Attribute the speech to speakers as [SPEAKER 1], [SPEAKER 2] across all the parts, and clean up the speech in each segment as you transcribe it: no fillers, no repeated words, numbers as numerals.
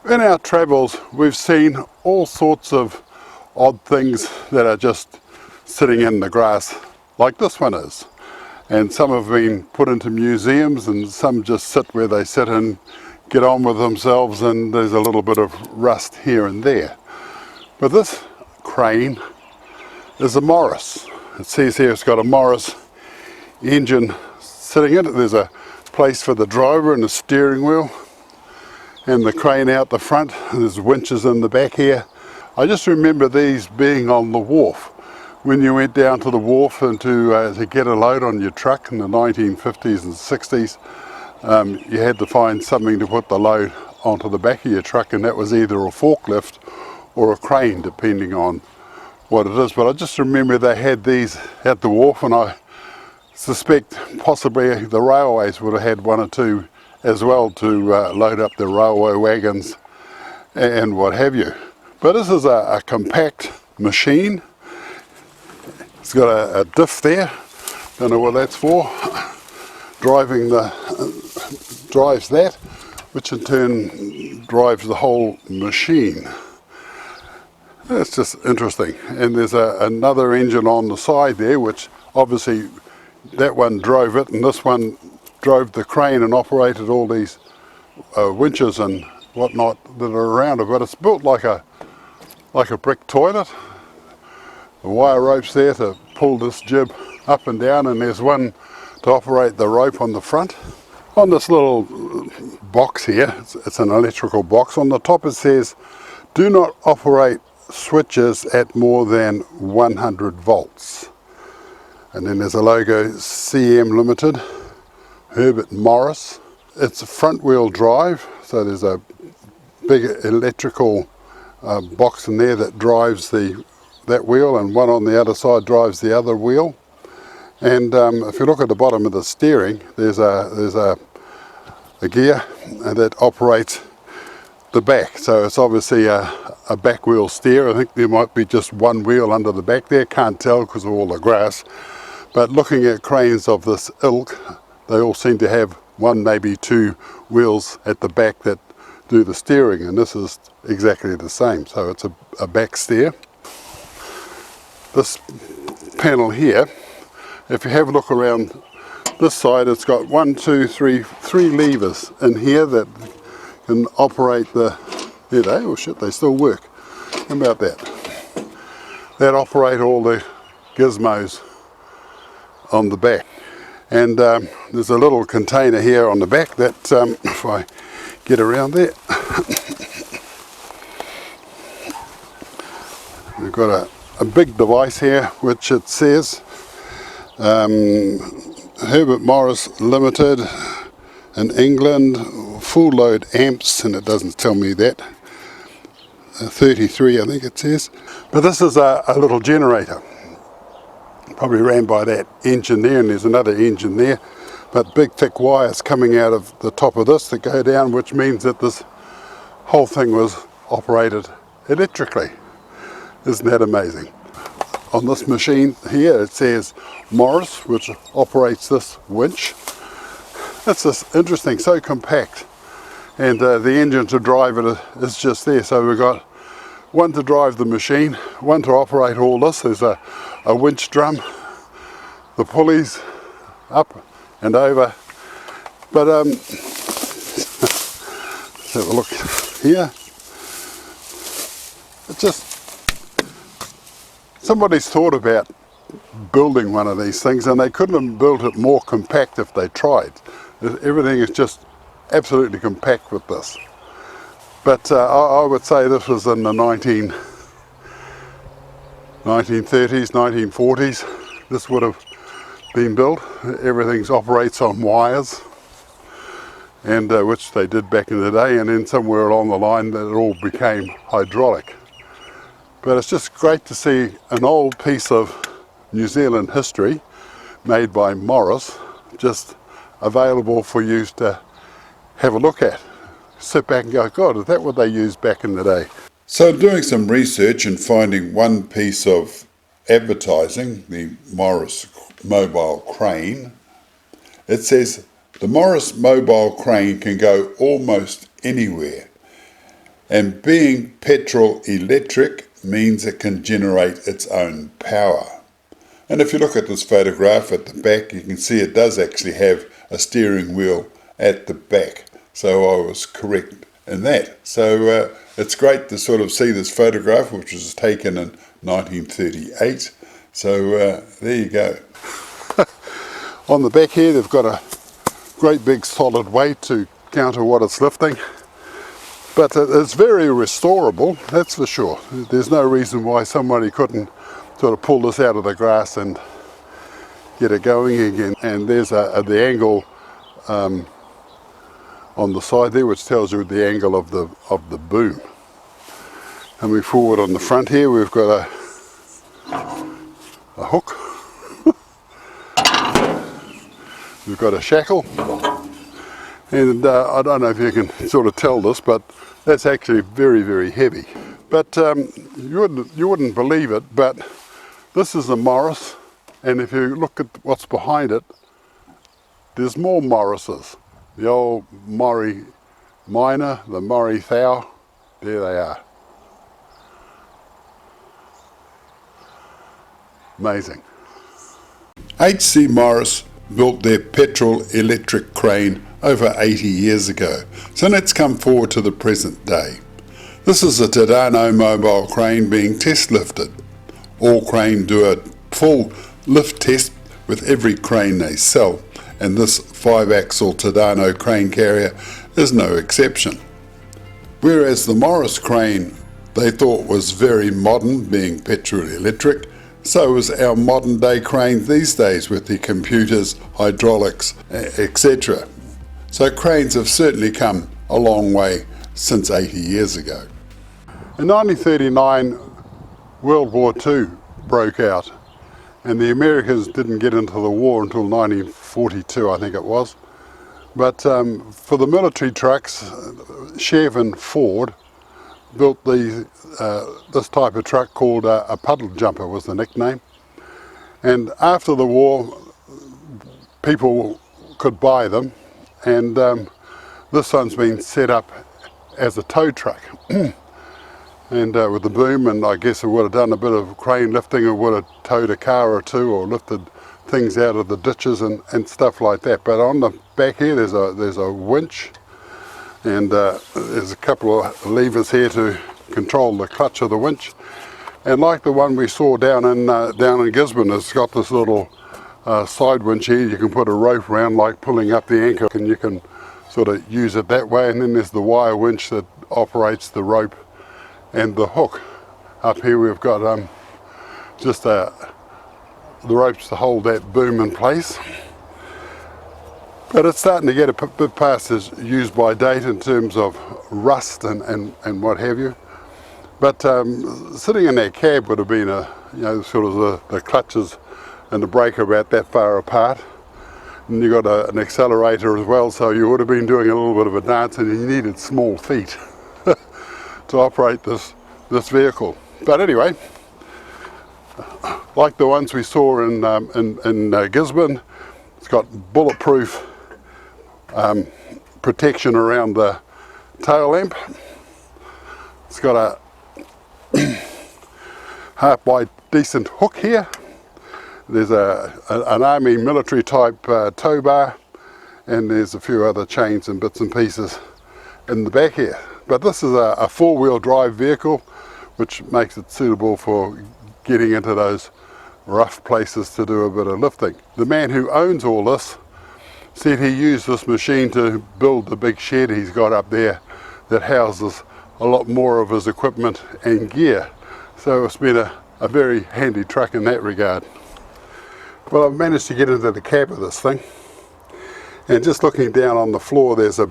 [SPEAKER 1] In our travels, we've seen all sorts of odd things that are just sitting in the grass, like this one is. And some have been put into museums, and some just sit where they sit and get on with themselves, and there's a little bit of rust here and there. But this crane is a Morris. It says here it's got a Morris engine sitting in it. There's a place for the driver and the steering wheel, and the crane out the front. There's winches in the back here. I just remember these being on the wharf. When you went down to the wharf and to get a load on your truck in the 1950s and 60s, you had to find something to put the load onto the back of your truck, and that was either a forklift or a crane, depending on what it is. But I just remember they had these at the wharf, and I suspect possibly the railways would have had one or two as well to load up the railway wagons and what have you. But this is a compact machine. It's got a diff there, don't know what that's for. Drives that, which in turn drives the whole machine. That's just interesting. And there's another engine on the side there, which obviously that one drove it, and this one drove the crane and operated all these winches and whatnot that are around it. But it's built like a brick toilet. The wire ropes there to pull this jib up and down, and there's one to operate the rope on the front. On this little box here, it's an electrical box. On the top it says, "Do not operate switches at more than 100 volts." And then there's a logo, CM Limited, Herbert Morris. It's a front wheel drive, so there's a big electrical box in there that drives that wheel, and one on the other side drives the other wheel. And if you look at the bottom of the steering, there's a gear that operates the back. So it's obviously a back wheel steer. I think there might be just one wheel under the back there, can't tell because of all the grass. But looking at cranes of this ilk, they all seem to have one, maybe two wheels at the back that do the steering, and this is exactly the same. So it's a back steer. This panel here, if you have a look around this side, it's got three levers in here that can operate the, there they, oh shit, they still work. How about that? That operate all the gizmos on the back. And there's a little container here on the back that, if I get around there, we've got a big device here which it says Herbert Morris Limited in England, full load amps, and it doesn't tell me that, 33 I think it says. But this is a little generator, probably ran by that engine there, and there's another engine there, but big thick wires coming out of the top of this that go down, which means that this whole thing was operated electrically. Isn't that amazing? On this machine here it says Morris, which operates this winch. That's just interesting, so compact, and the engine to drive it is just there. So we've got one to drive the machine, one to operate all this. There's a winch drum, the pulleys up and over. But let's have a look here. It's just, somebody's thought about building one of these things, and they couldn't have built it more compact if they tried. Everything is just absolutely compact with this. But I would say this was in the 1930s, 1940s. This would have been built. Everything operates on wires, and which they did back in the day, and then somewhere along the line that it all became hydraulic. But it's just great to see an old piece of New Zealand history made by Morris just available for you to have a look at. Sit back and go, God, is that what they used back in the day?
[SPEAKER 2] So doing some research and finding one piece of advertising, the Morris mobile crane, it says the Morris mobile crane can go almost anywhere. And being petrol electric means it can generate its own power. And if you look at this photograph at the back, you can see it does actually have a steering wheel at the back. So I was correct in that. So it's great to sort of see this photograph, which was taken in 1938. So there you go.
[SPEAKER 1] On the back here, they've got a great big solid weight to counter what it's lifting. But it's very restorable, that's for sure. There's no reason why somebody couldn't sort of pull this out of the grass and get it going again. And there's the angle on the side there, which tells you the angle of the boom. Coming forward on the front here, we've got a hook. We've got a shackle. And I don't know if you can sort of tell this, but that's actually very, very heavy. But you wouldn't believe it, but this is a Morris, and if you look at what's behind it, there's more Morrises. The old Mori Minor, the Mori Thou, there they are. Amazing.
[SPEAKER 2] H.C. Morris built their petrol electric crane over 80 years ago, so let's come forward to the present day. This is a Tadano mobile crane being test lifted. All crane do a full lift test with every crane they sell, and this 5-axle Tadano crane carrier is no exception. Whereas the Morris crane they thought was very modern, being petrol electric, so is our modern day crane these days with the computers, hydraulics, etc. So cranes have certainly come a long way since 80 years ago.
[SPEAKER 1] In 1939, World War II broke out, and the Americans didn't get into the war until 1942, I think it was. But for the military trucks, Chev and Ford built this type of truck called a puddle jumper was the nickname. And after the war, people could buy them, and this one's been set up as a tow truck. And with the boom, and I guess it would have done a bit of crane lifting, it would have towed a car or two or lifted things out of the ditches and stuff like that. But on the back here there's a winch, and there's a couple of levers here to control the clutch of the winch. And like the one we saw down in Gisborne, it's got this little side winch here. You can put a rope around, like pulling up the anchor, and you can sort of use it that way. And then there's the wire winch that operates the rope and the hook. Up here we've got just the ropes to hold that boom in place. But it's starting to get a bit past its use by date in terms of rust and what have you. But sitting in that cab would have been sort of the clutches and the brake about that far apart. And you got an accelerator as well, so you would have been doing a little bit of a dance, and you needed small feet to operate this vehicle. But anyway, like the ones we saw in Gisborne, it's got bulletproof protection around the tail lamp. It's got a half-wide decent hook here. There's an army military type tow bar, and there's a few other chains and bits and pieces in the back here. But this is a four-wheel drive vehicle, which makes it suitable for getting into those rough places to do a bit of lifting. The man who owns all this said he used this machine to build the big shed he's got up there that houses a lot more of his equipment and gear. So it's been a very handy truck in that regard. Well, I've managed to get into the cab of this thing, and just looking down on the floor, there's a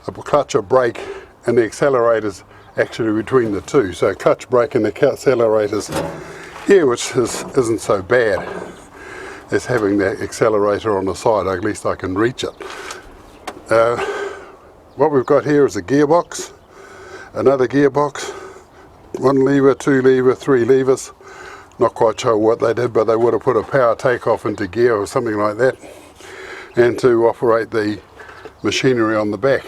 [SPEAKER 1] clutch, a brake, and the accelerator's actually between the two. So clutch, brake, and the accelerator's here, which isn't so bad as having the accelerator on the side. At least I can reach it. What we've got here is a gearbox, another gearbox, 1 lever, 2 lever, 3 levers. Not quite sure what they did, but they would have put a power takeoff into gear or something like that, and to operate the machinery on the back.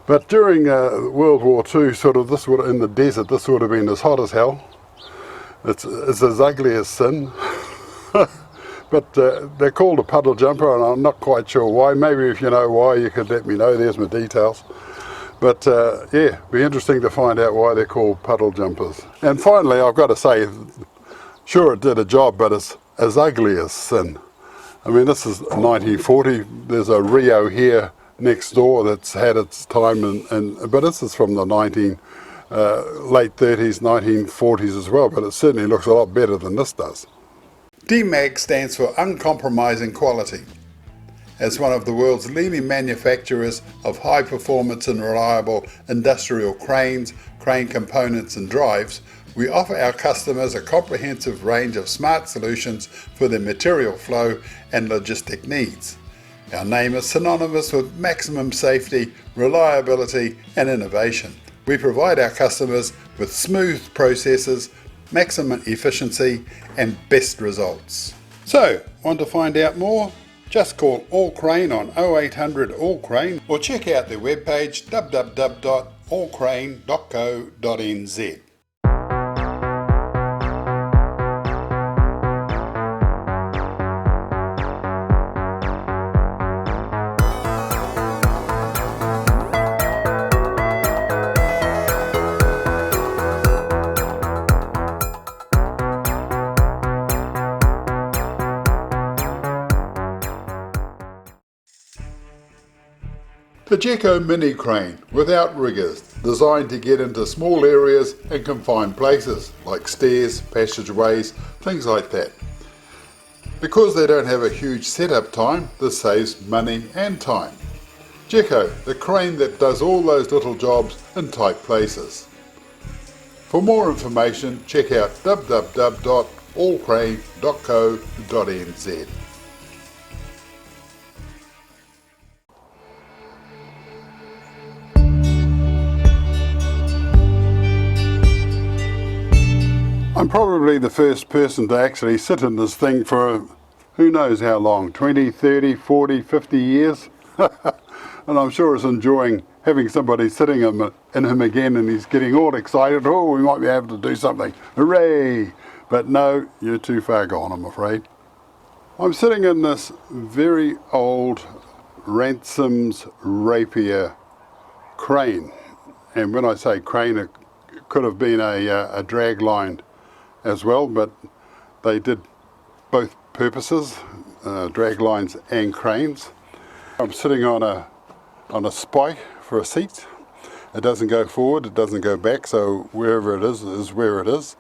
[SPEAKER 1] But during World War II, sort of this would, in the desert, this would have been as hot as hell. It's as ugly as sin. But they're called a puddle jumper, and I'm not quite sure why. Maybe if you know why, you could let me know. There's my details. But yeah, be interesting to find out why they're called puddle jumpers. And finally, I've got to say, sure it did a job, but it's as ugly as sin. I mean, this is 1940. There's a Rio here next door that's had its time, but this is from the late 30s, 1940s as well. But it certainly looks a lot better than this does.
[SPEAKER 2] DMAG stands for uncompromising quality. As one of the world's leading manufacturers of high performance and reliable industrial cranes, crane components and drives, we offer our customers a comprehensive range of smart solutions for their material flow and logistic needs. Our name is synonymous with maximum safety, reliability and innovation. We provide our customers with smooth processes, maximum efficiency and best results. So, want to find out more? Just call All Crane on 0800 All Crane or check out their webpage www.allcrane.co.nz. The Gecko Mini Crane without riggers, designed to get into small areas and confined places like stairs, passageways, things like that. Because they don't have a huge setup time, this saves money and time. Gecko, the crane that does all those little jobs in tight places. For more information, check out www.allcrane.co.nz.
[SPEAKER 1] I'm probably the first person to actually sit in this thing for who knows how long, 20, 30, 40, 50 years. And I'm sure it's enjoying having somebody sitting in him again, and he's getting all excited. Oh, we might be able to do something. Hooray! But no, you're too far gone, I'm afraid. I'm sitting in this very old Ransom's Rapier crane. And when I say crane, it could have been a drag line as well, but they did both purposes, drag lines and cranes. I'm sitting on a spike for a seat. It doesn't go forward, it doesn't go back, so wherever it is where it is.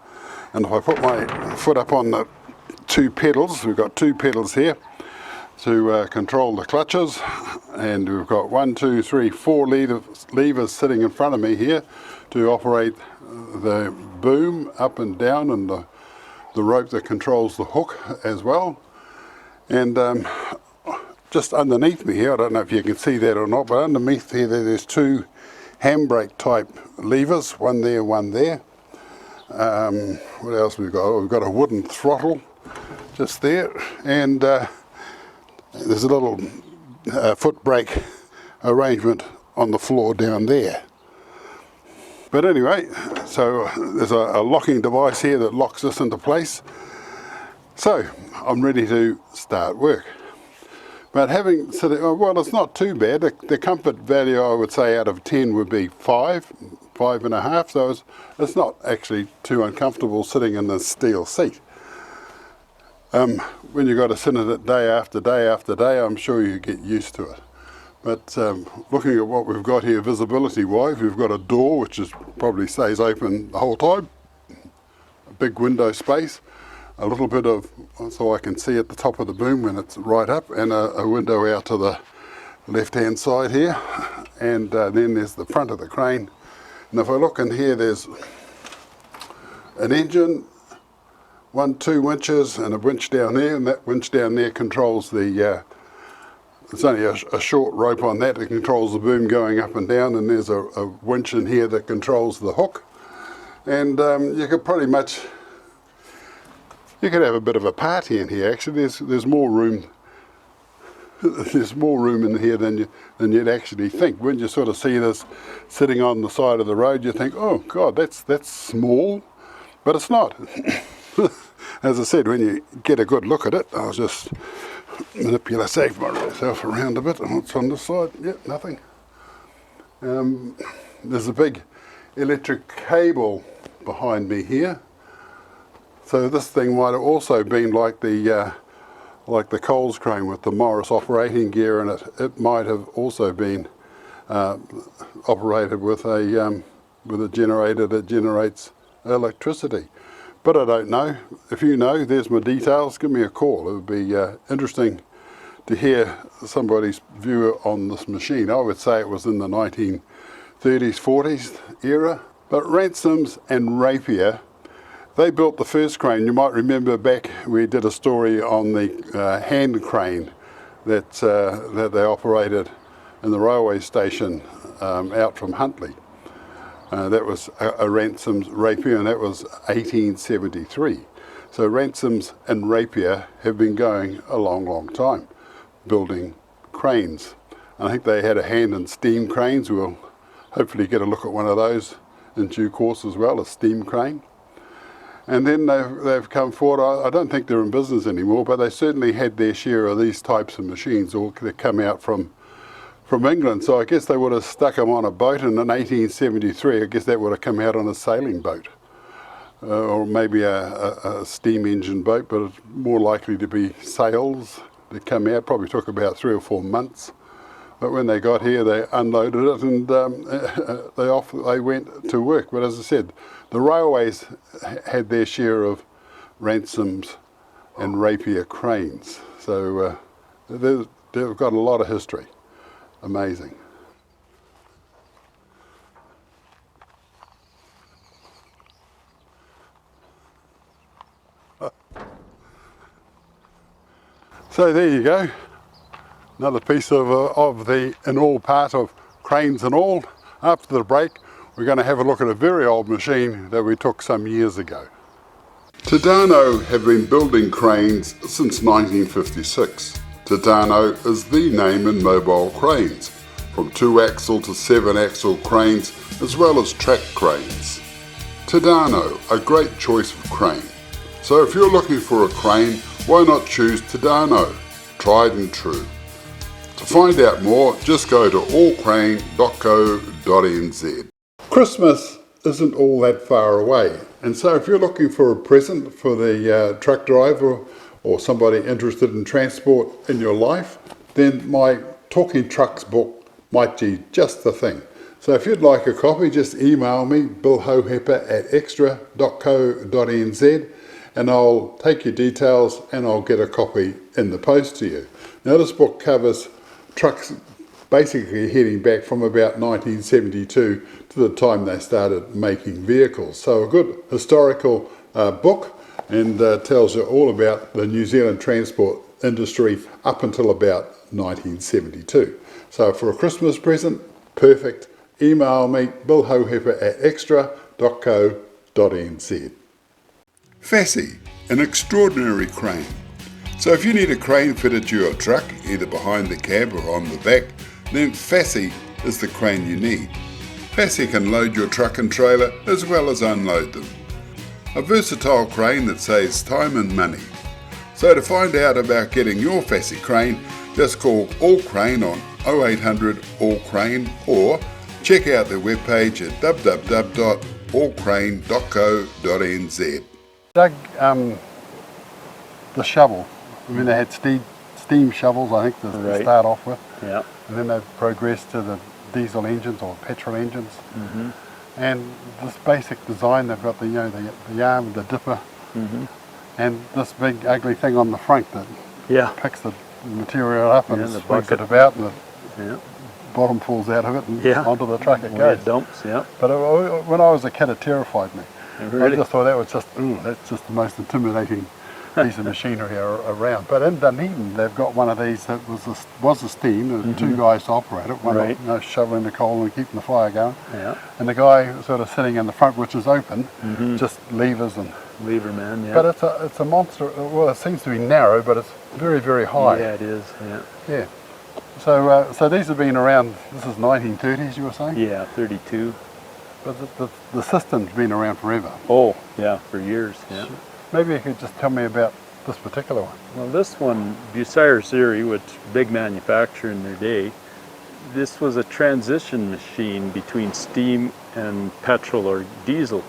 [SPEAKER 1] And if I put my foot up on the two pedals, we've got two pedals here to control the clutches, and we've got 1, 2, 3, 4 levers sitting in front of me here to operate the boom up and down, and the rope that controls the hook as well. And just underneath me here, I don't know if you can see that or not, but underneath here there's two handbrake type levers, one there, one there. What else we've got? We've got a wooden throttle just there, and there's a little foot brake arrangement on the floor down there. But anyway, so there's a locking device here that locks this into place. So I'm ready to start work. But having said it, well, it's not too bad. The comfort value, I would say, out of 10 would be 5, 5.5. So it's not actually too uncomfortable sitting in this steel seat. When you've got to sit in it day after day after day, I'm sure you get used to it. But looking at what we've got here visibility-wise, we've got a door which probably stays open the whole time, a big window space, a little bit of, so I can see at the top of the boom when it's right up, and a window out to the left-hand side here, and then there's the front of the crane. And if I look in here, there's an engine, 2 winches, and a winch down there, and that winch down there controls the it's only a short rope on that controls the boom going up and down, and there's a winch in here that controls the hook. And you could have a bit of a party in here actually. There's more room there's more room in here than you'd actually think. When you sort of see this sitting on the side of the road, you think, oh God, that's small, but it's not. As I said, when you get a good look at it, I'll just save myself around a bit. What's on this side? Yep, nothing. There's a big electric cable behind me here. So this thing might have also been like the Coles crane with the Morris operating gear in it. It might have also been operated with a generator that generates electricity. But I don't know. If you know, there's my details. Give me a call. It would be interesting to hear somebody's view on this machine. I would say it was in the 1930s, 40s era. But Ransom's and Rapier, they built the first crane. You might remember back we did a story on the hand crane that they operated in the railway station out from Huntly. That was a Ransom's Rapier, and that was 1873. So Ransom's and Rapier have been going a long, long time, building cranes. I think they had a hand in steam cranes. We'll hopefully get a look at one of those in due course as well, a steam crane. And then they've come forward. I don't think they're in business anymore, but they certainly had their share of these types of machines, all that come out from England. So I guess they would have stuck them on a boat, and in 1873 I guess that would have come out on a sailing boat, or maybe a steam engine boat, but it's more likely to be sails that come out. Probably took about 3 or 4 months, but when they got here they unloaded it and they went to work. But as I said, the railways had their share of Ransom's and Rapier cranes, so they've got a lot of history. Amazing. So there you go, another piece of the in all part of cranes and all. After the break we're going to have a look at a very old machine that we took some years ago.
[SPEAKER 2] Tadano have been building cranes since 1956. Tadano is the name in mobile cranes, from 2-axle to 7-axle cranes as well as track cranes. Tadano, a great choice of crane. So if you're looking for a crane, why not choose Tadano? Tried and true. To find out more, just go to allcrane.co.nz. Christmas isn't all that far away, and so if you're looking for a present for the truck driver or somebody interested in transport in your life, then my Talking Trucks book might be just the thing. So if you'd like a copy, just email me, billhohepper@extra.co.nz, and I'll take your details and I'll get a copy in the post to you. Now this book covers trucks basically heading back from about 1972 to the time they started making vehicles. So a good historical book, and tells you all about the New Zealand transport industry up until about 1972. So for a Christmas present, perfect. Email me, billhohepper@extra.co.nz. Fassi, an extraordinary crane. So if you need a crane fitted to your truck, either behind the cab or on the back, then Fassi is the crane you need. Fassi can load your truck and trailer as well as unload them. A versatile crane that saves time and money. So to find out about getting your Fassi crane, just call All Crane on 0800 All Crane, or check out their webpage at www.allcrane.co.nz.
[SPEAKER 1] Doug, the shovel. I mean, they had steam shovels, I think, to start off with.
[SPEAKER 3] Yeah.
[SPEAKER 1] And then they've progressed to the diesel engines or petrol engines. Mm-hmm. And this basic design, they've got the arm, the dipper, and this big ugly thing on the front that picks the material up and swings it about, and the bottom falls out of it and onto the truck it goes.
[SPEAKER 3] It dumps,
[SPEAKER 1] But when I was a kid, it terrified me. I just thought that was that's just the most intimidating piece of machinery around. But in Dunedin, they've got one of these that was a steam. There were two guys to operate it, one
[SPEAKER 3] Right.
[SPEAKER 1] shoveling the coal and keeping the fire going,
[SPEAKER 3] Yeah.
[SPEAKER 1] and the guy sort of sitting in the front, which is open, just levers and.
[SPEAKER 3] Lever man, yeah.
[SPEAKER 1] But it's a monster. Well, it seems to be narrow, but it's very, very high.
[SPEAKER 3] Yeah, it is, yeah.
[SPEAKER 1] Yeah. So these have been around. This is 1930s, you were saying?
[SPEAKER 3] Yeah, 32.
[SPEAKER 1] But the system's been around forever.
[SPEAKER 3] Oh, yeah, for years, yeah.
[SPEAKER 1] Maybe you could just tell me about this particular one.
[SPEAKER 3] Well, this one, Bucyrus Erie, which big manufacturer in their day, this was a transition machine between steam and petrol or diesel.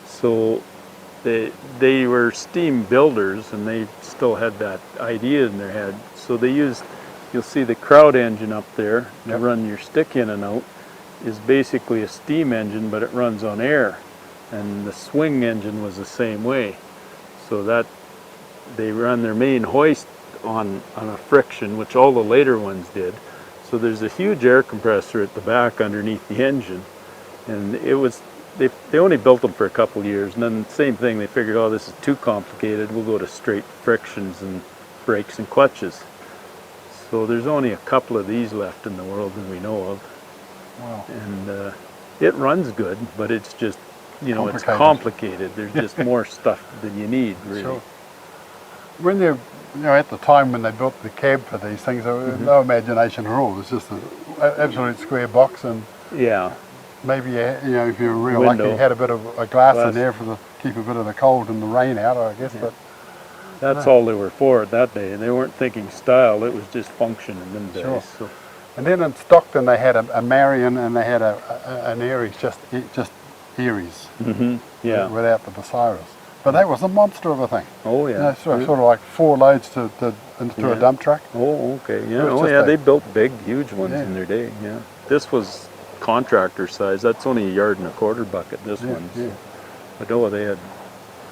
[SPEAKER 3] So they were steam builders, and they still had that idea in their head. So they used, you'll see the crowd engine up there to run your stick in and out, is basically a steam engine, but it runs on air. And the swing engine was the same way. So that they run their main hoist on a friction, which all the later ones did. So there's a huge air compressor at the back underneath the engine, and it was they only built them for a couple of years, and then same thing, they figured, oh, this is too complicated, we'll go to straight frictions and brakes and clutches. So there's only a couple of these left in the world that we know of.
[SPEAKER 1] Wow.
[SPEAKER 3] And it runs good, but it's just, you know, it's complicated. There's just more stuff than you need, really.
[SPEAKER 1] Sure. When you know, at the time when they built the cab for these things, there was no imagination at all. It was just an absolute square box, and
[SPEAKER 3] Yeah.
[SPEAKER 1] maybe you know, if you were real
[SPEAKER 3] Window.
[SPEAKER 1] lucky, you had a bit of a glass in there for keep a bit of the cold and the rain out, I guess. But
[SPEAKER 3] That's all they were for at that day. They weren't thinking style, it was just function in them days.
[SPEAKER 1] Sure.
[SPEAKER 3] So.
[SPEAKER 1] and then in Stockton they had a Marion, and they had an Aries, just Aries,
[SPEAKER 3] Yeah.
[SPEAKER 1] without the Bucyrus. But that was a monster of a thing.
[SPEAKER 3] Oh yeah.
[SPEAKER 1] You know, sort of like 4 loads to a dump truck.
[SPEAKER 3] Oh okay. Yeah.
[SPEAKER 1] It was
[SPEAKER 3] Oh
[SPEAKER 1] just
[SPEAKER 3] yeah.
[SPEAKER 1] a-
[SPEAKER 3] They built big, huge ones
[SPEAKER 1] Yeah.
[SPEAKER 3] in their day. Yeah. This was contractor size. That's only 1.25 yard bucket. This one.
[SPEAKER 1] Yeah.
[SPEAKER 3] But oh, they had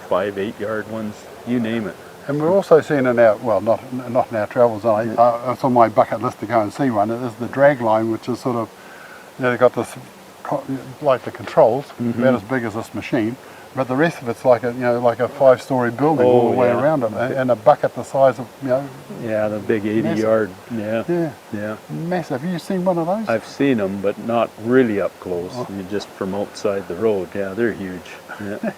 [SPEAKER 3] 5, 8 yard ones. You name it.
[SPEAKER 1] And we've also seen in our, well, not in our travels, it's on my bucket list to go and see one. It is the drag line, which is sort of, you know, they've got this, like the controls, about as big as this machine, but the rest of it's like a, you know, like a 5-story building all the way
[SPEAKER 3] yeah.
[SPEAKER 1] around it, and a bucket the size of, you know,
[SPEAKER 3] Yeah, the big 80
[SPEAKER 1] Massive.
[SPEAKER 3] yard. Yeah.
[SPEAKER 1] yeah,
[SPEAKER 3] Yeah.
[SPEAKER 1] massive. Have you seen one of those?
[SPEAKER 3] I've seen them, but not really up close. You just from outside the road. Yeah, they're huge. Yeah.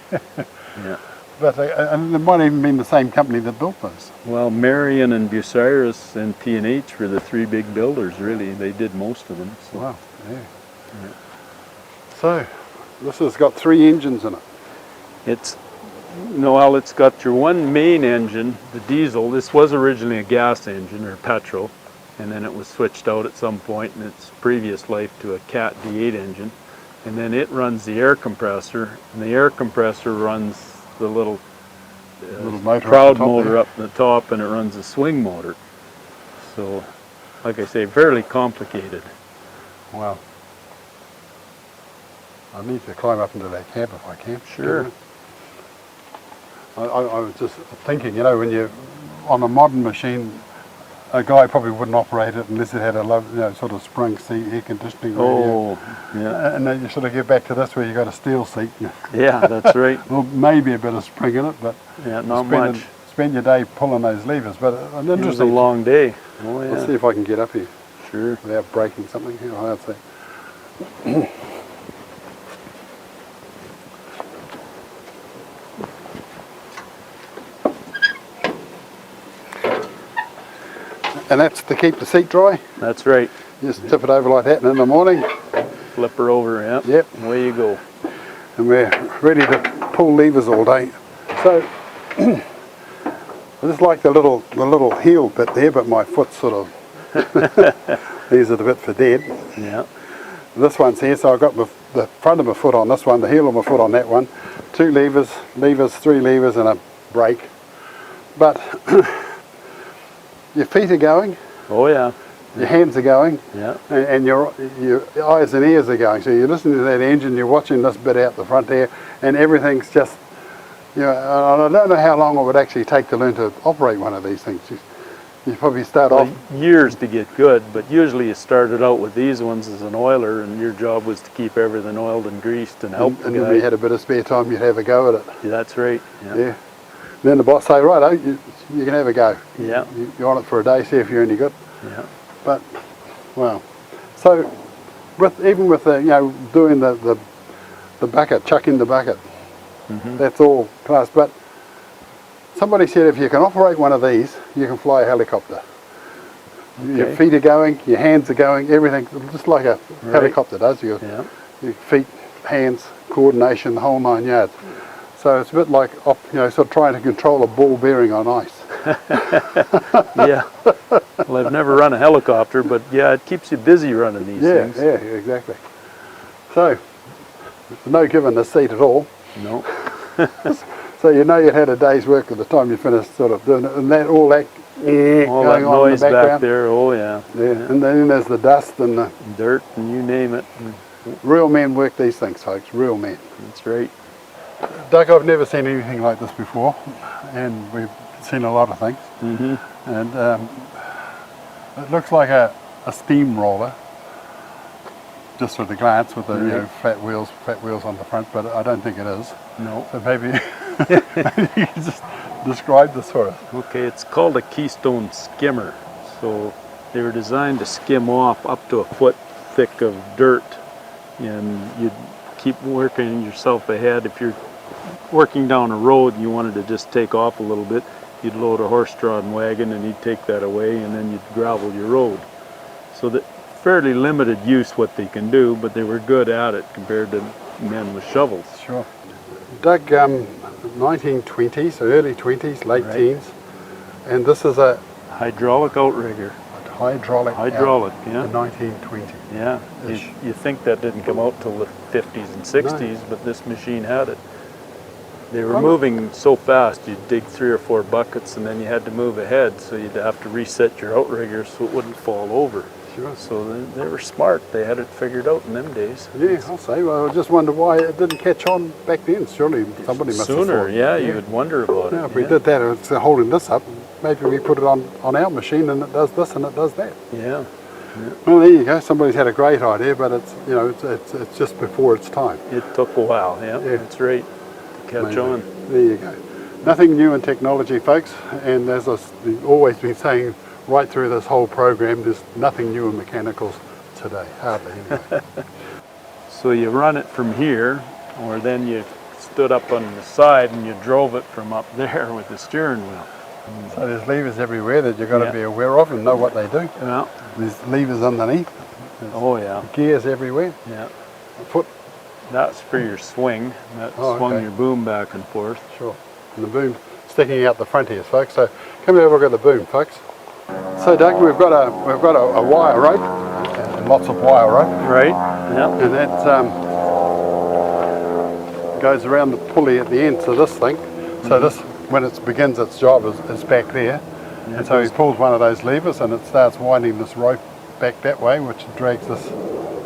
[SPEAKER 3] Yeah.
[SPEAKER 1] But and it might even been the same company that built those.
[SPEAKER 3] Well, Marion and Bucyrus and T&H were the 3 big builders, really. They did most of them. So.
[SPEAKER 1] Wow, yeah. So, this has got 3 engines in it.
[SPEAKER 3] It's, well, it's got your one main engine, the diesel. This was originally a gas engine or petrol, and then it was switched out at some point in its previous life to a Cat D8 engine. And then it runs the air compressor, and the air compressor runs the little
[SPEAKER 1] motor
[SPEAKER 3] crowd
[SPEAKER 1] up the top
[SPEAKER 3] motor
[SPEAKER 1] there.
[SPEAKER 3] up the top, and it runs a swing motor. So, like I say, fairly complicated.
[SPEAKER 1] Wow. I need to climb up into that cab if I can.
[SPEAKER 3] Sure.
[SPEAKER 1] I was just thinking, you know, when you're on a modern machine, a guy probably wouldn't operate it unless it had a sort of sprung seat, air conditioning.
[SPEAKER 3] Oh, yeah.
[SPEAKER 1] And then you sort of get back to this where you got a steel seat.
[SPEAKER 3] Yeah, that's right.
[SPEAKER 1] Well, maybe a bit of spring in it, but
[SPEAKER 3] Yeah, not much.
[SPEAKER 1] Spend your day pulling those levers. But an
[SPEAKER 3] It was a
[SPEAKER 1] interesting.
[SPEAKER 3] long day. Oh,
[SPEAKER 1] Let's see
[SPEAKER 3] yeah.
[SPEAKER 1] if I can get up here
[SPEAKER 3] Sure.
[SPEAKER 1] without breaking something. Here, I'll see. And that's to keep the seat dry.
[SPEAKER 3] That's right.
[SPEAKER 1] Just tip it over like that, and in the morning,
[SPEAKER 3] Flip her over, yeah.
[SPEAKER 1] Yep.
[SPEAKER 3] Away you go.
[SPEAKER 1] and we're ready to pull levers all day. So I just like the little heel bit there, but my foot's sort of these are the bit for dead.
[SPEAKER 3] Yeah.
[SPEAKER 1] This one's here, so I've got the front of my foot on this one, the heel of my foot on that one. 2 levers, 3 levers, and a brake. But your feet are going,
[SPEAKER 3] Oh yeah.
[SPEAKER 1] your hands are going,
[SPEAKER 3] Yeah.
[SPEAKER 1] and your eyes and ears are going. So you're listening to that engine, you're watching this bit out the front there, and everything's just, you know, I don't know how long it would actually take to learn to operate one of these things. You probably start off.
[SPEAKER 3] Years to get good, but usually you started out with these ones as an oiler, and your job was to keep everything oiled and greased and help the
[SPEAKER 1] And if
[SPEAKER 3] guy.
[SPEAKER 1] you had a bit of spare time, you'd have a go at it.
[SPEAKER 3] Yeah, that's right. Yeah.
[SPEAKER 1] Yeah. Then the boss say, right, you can have a go.
[SPEAKER 3] Yeah.
[SPEAKER 1] You're on it for a day, see if you're any good.
[SPEAKER 3] Yeah.
[SPEAKER 1] But, well, so even with the, doing the bucket, chucking the bucket, that's all class. But somebody said if you can operate one of these, you can fly a helicopter.
[SPEAKER 3] Okay.
[SPEAKER 1] Your feet are going, your hands are going, everything, just like a helicopter does. Your feet, hands, coordination, the whole 9 yards. So it's a bit like, sort of trying to control a ball bearing on ice.
[SPEAKER 3] Yeah. Well, I've never run a helicopter, but yeah, it keeps you busy running these things.
[SPEAKER 1] Yeah, exactly. So, no giving the seat at all.
[SPEAKER 3] No.
[SPEAKER 1] So you'd had a day's work at the time you finished sort of doing it, and all that
[SPEAKER 3] All that
[SPEAKER 1] going on in
[SPEAKER 3] noise
[SPEAKER 1] the background.
[SPEAKER 3] back there, oh yeah.
[SPEAKER 1] Yeah, and then there's the dust and the
[SPEAKER 3] Dirt and you name it.
[SPEAKER 1] real men work these things, folks, real men.
[SPEAKER 3] That's right.
[SPEAKER 1] Doug, I've never seen anything like this before, and we've seen a lot of things. And it looks like a steamroller, just at a glance, with the flat wheels on the front, but I don't think it is.
[SPEAKER 3] No.
[SPEAKER 1] So maybe you can just describe this for us.
[SPEAKER 3] Okay, it's called a keystone skimmer. So they were designed to skim off up to a foot thick of dirt, and you'd keep working yourself ahead. If you're working down a road and you wanted to just take off a little bit, you'd load a horse-drawn wagon and he'd take that away, and then you'd gravel your road. So that fairly limited use what they can do, but they were good at it compared to men with shovels.
[SPEAKER 1] Sure. Doug, 1920s, early 20s, late teens, and this is a
[SPEAKER 3] hydraulic outrigger.
[SPEAKER 1] Hydraulic,
[SPEAKER 3] yeah.
[SPEAKER 1] In 1920.
[SPEAKER 3] Yeah, you think that didn't come out till the 50s and 60s, but this machine had it. They were moving so fast, you'd dig 3 or 4 buckets and then you had to move ahead, so you'd have to reset your outrigger so it wouldn't fall over.
[SPEAKER 1] Sure.
[SPEAKER 3] So they were smart, they had it figured out in them days.
[SPEAKER 1] Yeah, I'll say. Well, I just wonder why it didn't catch on back then. Surely somebody must have
[SPEAKER 3] Sooner,
[SPEAKER 1] thought.
[SPEAKER 3] yeah, you would wonder about it.
[SPEAKER 1] Yeah, if we did that, it's holding this up, maybe we put it on our machine and it does this and it does that.
[SPEAKER 3] Yeah.
[SPEAKER 1] Well, there you go. Somebody's had a great idea, but it's it's just before its time.
[SPEAKER 3] It took a while, yeah. That's right, to catch on.
[SPEAKER 1] There you go. Nothing new in technology, folks, and as I've always been saying right through this whole program, there's nothing new in mechanicals today, hardly anyway.
[SPEAKER 3] So you run it from here, or then you stood up on the side and you drove it from up there with the steering wheel.
[SPEAKER 1] So there's levers everywhere that you've got to be aware of and know what they do.
[SPEAKER 3] Yeah.
[SPEAKER 1] There's levers underneath. There's gears everywhere.
[SPEAKER 3] Yeah.
[SPEAKER 1] Foot.
[SPEAKER 3] That's for your swing. That swung your boom back and forth.
[SPEAKER 1] Sure. And the boom sticking out the front here, folks. So come and have a look at the boom, folks. So Doug, we've got a wire rope, and lots of wire rope.
[SPEAKER 3] Right. Yeah.
[SPEAKER 1] And that goes around the pulley at the end to this thing. So this, when it begins its job, is back there. Yeah, and so he pulls one of those levers and it starts winding this rope back that way, which drags this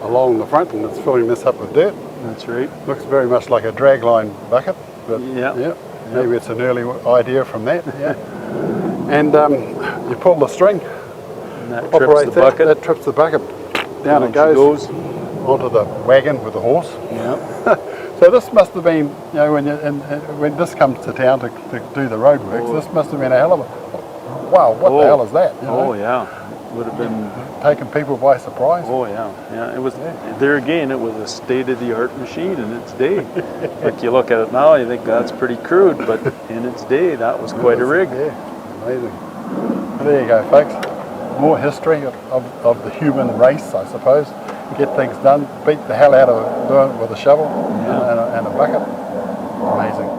[SPEAKER 1] along the front, and it's filling this up with dirt.
[SPEAKER 3] That's right.
[SPEAKER 1] Looks very much like a dragline bucket, but maybe it's an early idea from that. Yeah. And you pull the string,
[SPEAKER 3] and that trips the bucket.
[SPEAKER 1] That trips the bucket. Down it goes onto the wagon with the horse.
[SPEAKER 3] Yeah.
[SPEAKER 1] So this must have been, when this comes to town to do the roadworks, this must have been a hell of a, wow, what the hell is that?
[SPEAKER 3] Yeah. Would have been
[SPEAKER 1] taking people by surprise.
[SPEAKER 3] Oh yeah, yeah. It was there again. It was a state-of-the-art machine in its day. But you look at it now, you think that's pretty crude. But in its day, that was quite a rig.
[SPEAKER 1] Yeah, amazing. Well, there you go, folks. More history of the human race, I suppose. Get things done. Beat the hell out of doing it with a shovel and a bucket. Amazing.